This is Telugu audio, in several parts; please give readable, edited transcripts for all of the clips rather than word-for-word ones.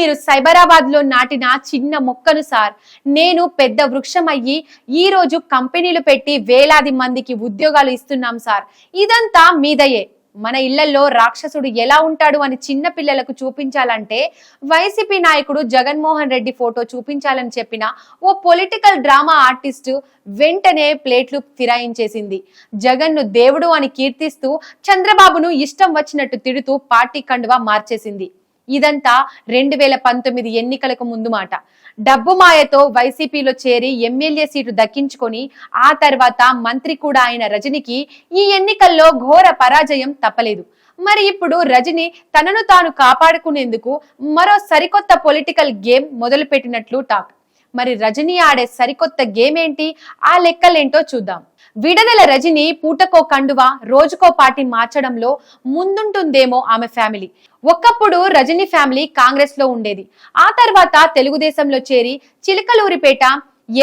మీరు సైబరాబాద్ లో నాటిన చిన్న మొక్కను సార్. నేను పెద్ద వృక్షం అయ్యి ఈ రోజు కంపెనీలు పెట్టి వేలాది మందికి ఉద్యోగాలు ఇస్తున్నాం సార్. ఇదంతా మీదయే. మన ఇళ్లలో రాక్షసుడు ఎలా ఉంటాడు అని చిన్న పిల్లలకు చూపించాలంటే వైసీపీ నాయకుడు జగన్మోహన్ రెడ్డి ఫోటో చూపించాలని చెప్పిన ఓ పొలిటికల్ డ్రామా ఆర్టిస్టు వెంటనే ప్లేట్లు ఫిరాయించేసింది. జగన్ను దేవుడు అని కీర్తిస్తూ చంద్రబాబును ఇష్టం వచ్చినట్టు తిడుతూ పార్టీ కండువా మార్చేసింది. ఇదంతా 2019 ఎన్నికలకు ముందు మాట. డబ్బు మాయతో వైసీపీలో చేరి ఎమ్మెల్యే సీటు దక్కించుకొని ఆ తర్వాత మంత్రి కూడా అయిన రజనికి ఈ ఎన్నికల్లో ఘోర పరాజయం తప్పలేదు. మరి ఇప్పుడు రజని తనను తాను కాపాడుకునేందుకు మరో సరికొత్త పొలిటికల్ గేమ్ మొదలు పెట్టినట్లు టాక్. మరి రజనీ ఆడే సరికొత్త గేమ్ ఏంటి, ఆ లెక్కలేంటో చూద్దాం. విడుదల రజని పూటకో కండువా రోజుకో పార్టీ మార్చడంలో ముందుంటుందేమో ఆమె ఫ్యామిలీ. ఒకప్పుడు రజనీ ఫ్యామిలీ కాంగ్రెస్ లో ఉండేది. ఆ తర్వాత తెలుగుదేశంలో చేరి చిలకలూరిపేట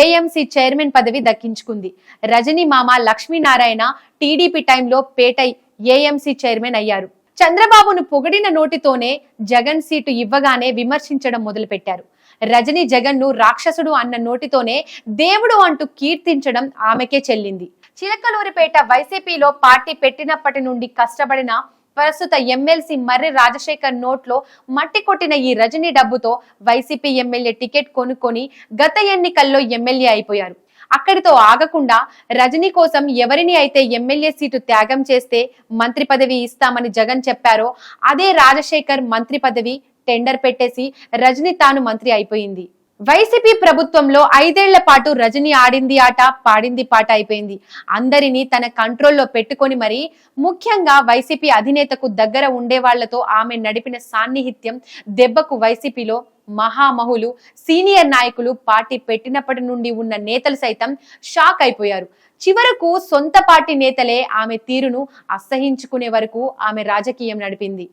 ఏఎంసీ చైర్మన్ పదవి దక్కించుకుంది. రజనీ మామ లక్ష్మీనారాయణ టీడీపీ టైంలో పేటై ఏఎంసీ చైర్మన్ అయ్యారు. చంద్రబాబును పొగిడిన నోటితోనే జగన్ సీటు ఇవ్వగానే విమర్శించడం మొదలు పెట్టారు. రజనీ జగన్ ను రాక్షసుడు అన్న నోటితోనే దేవుడు అంటూ కీర్తించడం ఆమెకే చెల్లింది. చిలకలూరిపేట వైసీపీలో పార్టీ పెట్టినప్పటి నుండి కష్టపడిన ప్రస్తుత ఎమ్మెల్సీ మర్రి రాజశేఖర్ నోట్లో మట్టి కొట్టిన ఈ రజనీ డబ్బుతో వైసీపీ ఎమ్మెల్యే టికెట్ కొనుక్కొని గత ఎన్నికల్లో ఎమ్మెల్యే అయిపోయారు. అక్కడితో ఆగకుండా రజనీ కోసం ఎవరిని అయితే ఎమ్మెల్యే సీటు త్యాగం చేస్తే మంత్రి పదవి ఇస్తామని జగన్ చెప్పారో అదే రాజశేఖర్ మంత్రి పదవి టెండర్ పెట్టేసి రజనీ తాను మంత్రి అయిపోయింది. వైసీపీ ప్రభుత్వంలో 5 ఏళ్ల పాటు రజనీ ఆడింది ఆట పాడింది పాట అయిపోయింది. అందరినీ తన కంట్రోల్లో పెట్టుకొని మరి ముఖ్యంగా వైసీపీ అధినేతకు దగ్గర ఉండే వాళ్లతో ఆమె నడిపిన సాన్నిహిత్యం దెబ్బకు వైసీపీలో మహామహులు సీనియర్ నాయకులు పార్టీ పెట్టినప్పటి నుండి ఉన్న నేతలు సైతం షాక్ అయిపోయారు. చివరకు సొంత పార్టీ నేతలే ఆమె తీరును అసహించుకునే వరకు ఆమె రాజకీయం నడిపింది.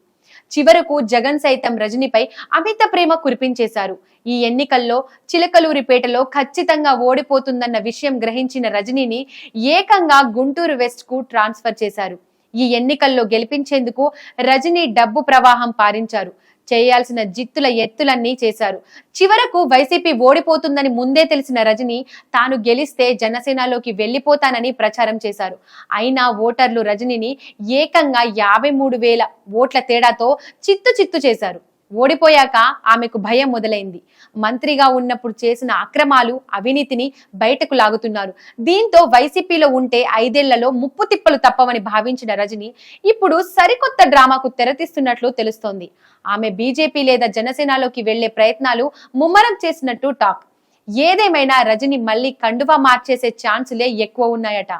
చివరకు జగన్ సైతం రజనీపై అమిత ప్రేమ కురిపించేశారు. ఈ ఎన్నికల్లో చిలకలూరిపేటలో ఖచ్చితంగా ఓడిపోతుందన్న విషయం గ్రహించిన రజనీని ఏకంగా గుంటూరు వెస్ట్ కు ట్రాన్స్ఫర్ చేశారు. ఈ ఎన్నికల్లో గెలిపించేందుకు రజనీ డబ్బు ప్రవాహం పారించారు. చేయాల్సిన జిత్తుల ఎత్తులన్నీ చేశారు. చివరకు వైసీపీ ఓడిపోతుందని ముందే తెలిసిన రజనీ తాను గెలిస్తే జనసేనలోకి వెళ్లిపోతానని ప్రచారం చేశారు. అయినా ఓటర్లు రజనీని ఏకంగా 53,000 ఓట్ల తేడాతో చిత్తు చేశారు. ఓడిపోయాక ఆమెకు భయం మొదలైంది. మంత్రిగా ఉన్నప్పుడు చేసిన అక్రమాలు అవినీతిని బయటకు లాగుతున్నారు. దీంతో వైసీపీలో ఉంటే 5 ఏళ్లలో ముప్పు తిప్పలు తప్పవని భావించిన రజనీ ఇప్పుడు సరికొత్త డ్రామాకు తెరతీస్తున్నట్లు తెలుస్తోంది. ఆమె బీజేపీ లేదా జనసేనలోకి వెళ్లే ప్రయత్నాలు ముమ్మరం చేసినట్టు టాక్. ఏదేమైనా రజనీ మళ్లీ కండువా మార్చేసే ఛాన్సులే ఎక్కువ ఉన్నాయట.